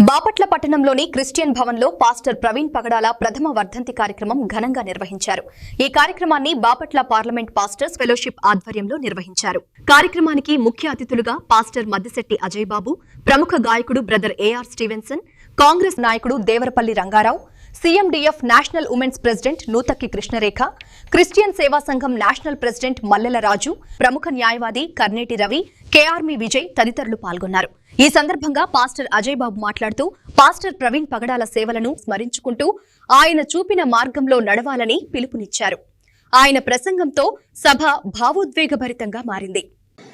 బాపట్ల పట్టణంలోని క్రిస్టియన్ భవన్లో పాస్టర్ ప్రవీణ్ పగడాల ప్రథమ వర్ధంతి కార్యక్రమం ఘనంగా నిర్వహించారు. ఈ కార్యక్రమాన్ని బాపట్ల పార్లమెంట్ పాస్టర్స్ ఫెలోషిప్ ఆధ్వర్యంలో నిర్వహించారు. కార్యక్రమానికి ముఖ్య అతిథులుగా పాస్టర్ మద్దిశెట్టి అజయ్ బాబు, ప్రముఖ గాయకుడు బ్రదర్ ఏఆర్ స్టీవెన్సన్, కాంగ్రెస్ నాయకుడు Devarapalli Rangarao, CMDF national women's president Nuthakki Krishnarekha, Christian Seva Sangham national president మల్లెల రాజు, ప్రముఖ న్యాయవాది కర్నేటి రవి, కేఆర్మీ విజయ్ తదితరులు పాల్గొన్నారు. ఈ సందర్భంగా పాస్టర్ అజయ్ బాబు మాట్లాడుతూ పాస్టర్ ప్రవీణ్ పగడాల సేవలను స్మరించుకుంటూ ఆయన చూపిన మార్గంలో నడవాలని పిలుపునిచ్చారు. ఆయన ప్రసంగంతో సభ భావోద్వేగభరితంగా మారింది.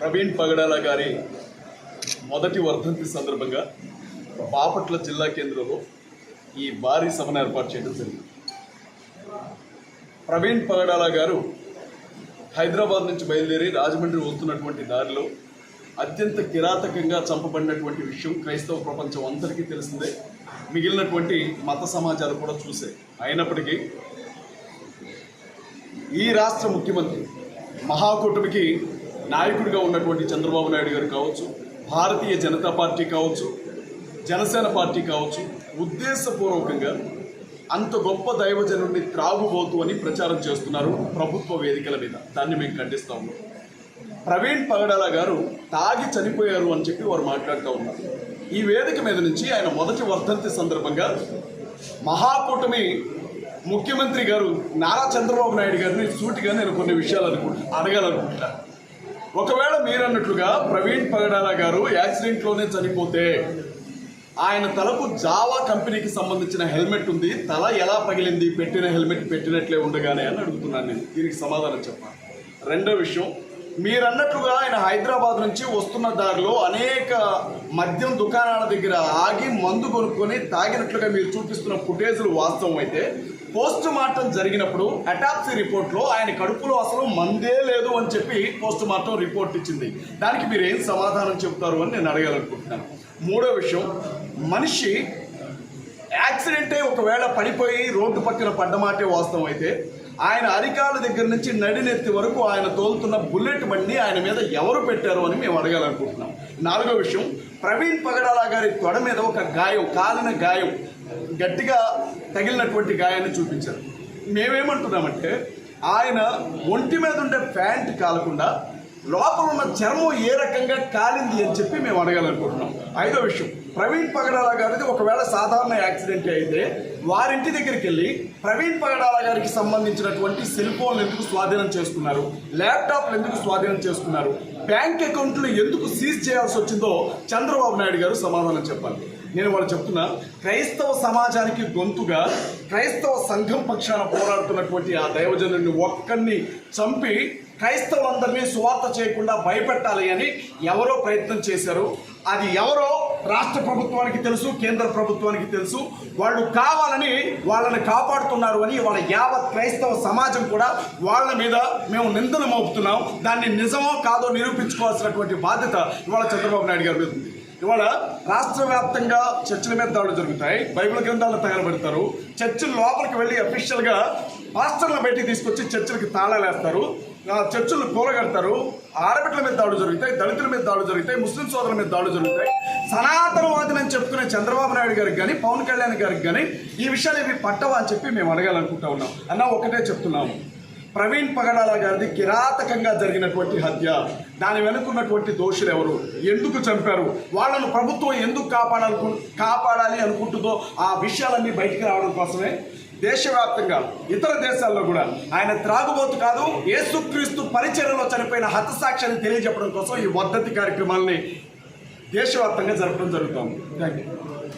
ప్రవీణ్ పగడాల గారి మొదటి వర్ధంతి సందర్భంగా బాపట్ల జిల్లా కేంద్రంలో ఈ భారీ సభను ఏర్పాటు చేయడం జరిగింది. ప్రవీణ్ పగడాల గారు హైదరాబాద్ నుంచి బయలుదేరి రాజమండ్రి వస్తున్నటువంటి దారిలో అత్యంత కిరాతకంగా చంపబడినటువంటి విషయం క్రైస్తవ ప్రపంచం అందరికీ తెలిసిందే. మిగిలినటువంటి మత సమాజాలు కూడా చూసే. అయినప్పటికీ ఈ రాష్ట్ర ముఖ్యమంత్రి మహాకూటమికి నాయకుడిగా ఉన్నటువంటి చంద్రబాబు నాయుడు గారు కావచ్చు, భారతీయ జనతా పార్టీ కావచ్చు, జనసేన పార్టీ కావచ్చు, ఉద్దేశపూర్వకంగా అంత గొప్ప దైవజనుడిని త్రాగుబోతు అని ప్రచారం చేస్తున్నారు ప్రభుత్వ వేదికల మీద. దాన్ని మేము ఖండిస్తా ఉన్నాం. ప్రవీణ్ పగడాల గారు తాగి చనిపోయారు అని చెప్పి వారు మాట్లాడుతూ ఉన్నారు. ఈ వేదిక మీద నుంచి ఆయన మొదటి వర్ధంతి సందర్భంగా మహాకూటమి ముఖ్యమంత్రి గారు నారా చంద్రబాబు నాయుడు గారిని సూటిగా నేను కొన్ని విషయాలు అడగాలనుకుంటున్నాను. ఒకవేళ మీరన్నట్లుగా ప్రవీణ్ పగడాల గారు యాక్సిడెంట్లోనే చనిపోతే ఆయన తలకు జావా కంపెనీకి సంబంధించిన హెల్మెట్ ఉంది, తల ఎలా పగిలింది, పెట్టిన హెల్మెట్ పెట్టినట్లే ఉండగానే అని అడుగుతున్నాను. నేను దీనికి సమాధానం చెప్పాను. రెండో విషయం, మీరన్నట్లుగా ఆయన హైదరాబాద్ నుంచి వస్తున్న దారిలో అనేక మద్యం దుకాణాల దగ్గర ఆగి మందు కొనుక్కొని తాగినట్లుగా మీరు చూపిస్తున్న ఫుటేజ్లు వాస్తవం అయితే, పోస్ట్ మార్టం జరిగినప్పుడు అటాప్సీ రిపోర్ట్లో ఆయన కడుపులో అసలు మందే లేదు అని చెప్పి పోస్ట్ మార్టం రిపోర్ట్ ఇచ్చింది. దానికి మీరు ఏం సమాధానం చెబుతారు అని నేను అడగాలనుకుంటున్నాను. మూడో విషయం, మనిషి యాక్సిడెంటే ఒకవేళ పడిపోయి రోడ్డు పక్కన పడ్డమాటే వాస్తవం అయితే, ఆయన అరికాల దగ్గర నుంచి నడినెత్తి వరకు ఆయన తోలుతున్న బుల్లెట్ బండి ఆయన మీద ఎవరు పెట్టారు అని మేము అడగాలనుకుంటున్నాం. నాలుగో విషయం, ప్రవీణ్ పగడాల గారి తొడ మీద ఒక గాయం, కాలిన గాయం, గట్టిగా తగిలినటువంటి గాయాన్ని చూపించారు. మేమేమంటున్నామంటే, ఆయన ఒంటి మీద ఉండే ప్యాంట్ కాలకుండా లోపల ఉన్న చర్మం ఏ రకంగా కాలింది అని చెప్పి మేము అడగాలనుకుంటున్నాం. ఐదో విషయం, ప్రవీణ్ పగడాల గారిది ఒకవేళ సాధారణ యాక్సిడెంట్ అయితే వారింటి దగ్గరికి వెళ్ళి ప్రవీణ్ పగడాల గారికి సంబంధించినటువంటి సెల్ ఫోన్లు ఎందుకు స్వాధీనం చేసుకున్నారు, ల్యాప్టాప్లు ఎందుకు స్వాధీనం చేసుకున్నారు, బ్యాంక్ అకౌంట్లు ఎందుకు సీజ్ చేయాల్సి వచ్చిందో చంద్రబాబు నాయుడు గారు సమాధానం చెప్పాలి. నేను వాళ్ళు చెప్తున్నా, క్రైస్తవ సమాజానికి గొంతుగా క్రైస్తవ సంఘం పక్షాన పోరాడుతున్నటువంటి ఆ దైవజనుడిని ఒక్కడిని చంపి క్రైస్తవులందరినీ సువార్త చేయకుండా భయపెట్టాలి అని ఎవరో ప్రయత్నం చేశారు. అది ఎవరో రాష్ట్ర ప్రభుత్వానికి తెలుసు, కేంద్ర ప్రభుత్వానికి తెలుసు. వాళ్ళు కావాలని వాళ్ళని కాపాడుతున్నారు అని వాళ్ళ యావత్ క్రైస్తవ సమాజం కూడా వాళ్ళ మీద మేము నిందన మోపుతున్నాం. దాన్ని నిజమో కాదో నిరూపించుకోవాల్సినటువంటి బాధ్యత ఇవాళ చంద్రబాబు నాయుడు గారి మీద ఉంది. ఇవాళ రాష్ట్ర వ్యాప్తంగా చర్చిల మీద దాడులు జరుగుతాయి, బైబిల్ గ్రంథాలను తగలబెడతారు, చర్చిల లోపలికి వెళ్ళి అఫీషియల్గా పాస్టర్లను బయటికి తీసుకొచ్చి చర్చిలకి తాళాలు వేస్తారు, చర్చిలు కూలగడతారు, ఆడబిడ్డల మీద దాడులు జరుగుతాయి, దళితుల మీద దాడులు జరుగుతాయి, ముస్లిం సోదరుల మీద దాడులు జరుగుతాయి. సనాతనవాదిని అని చెప్పుకునే చంద్రబాబు నాయుడు గారికి కానీ పవన్ కళ్యాణ్ గారికి కానీ ఈ విషయాలు ఇవి పట్టవా అని చెప్పి మేము అడగాలనుకుంటా ఉన్నాం. అన్న ఒకటే చెప్తున్నాము, ప్రవీణ్ పగడాల గారిది కిరాతకంగా జరిగినటువంటి హత్య, దాని వెనుకున్నటువంటి దోషులు ఎవరు, ఎందుకు చంపారు, వాళ్ళను ప్రభుత్వం ఎందుకు కాపాడాలి అనుకుంటుందో ఆ విషయాలన్నీ బయటికి రావడం కోసమే దేశవ్యాప్తంగా ఇతర దేశాల్లో కూడా ఆయన త్రాగుబోతు కాదు, యేసుక్రీస్తు పరిచర్యలో చనిపోయిన హతసాక్ష్యాన్ని తెలియజెప్పడం కోసం ఈ వర్ధంతి కార్యక్రమాలని దేశవ్యాప్తంగా జరపడం జరుగుతుంది. Thank you.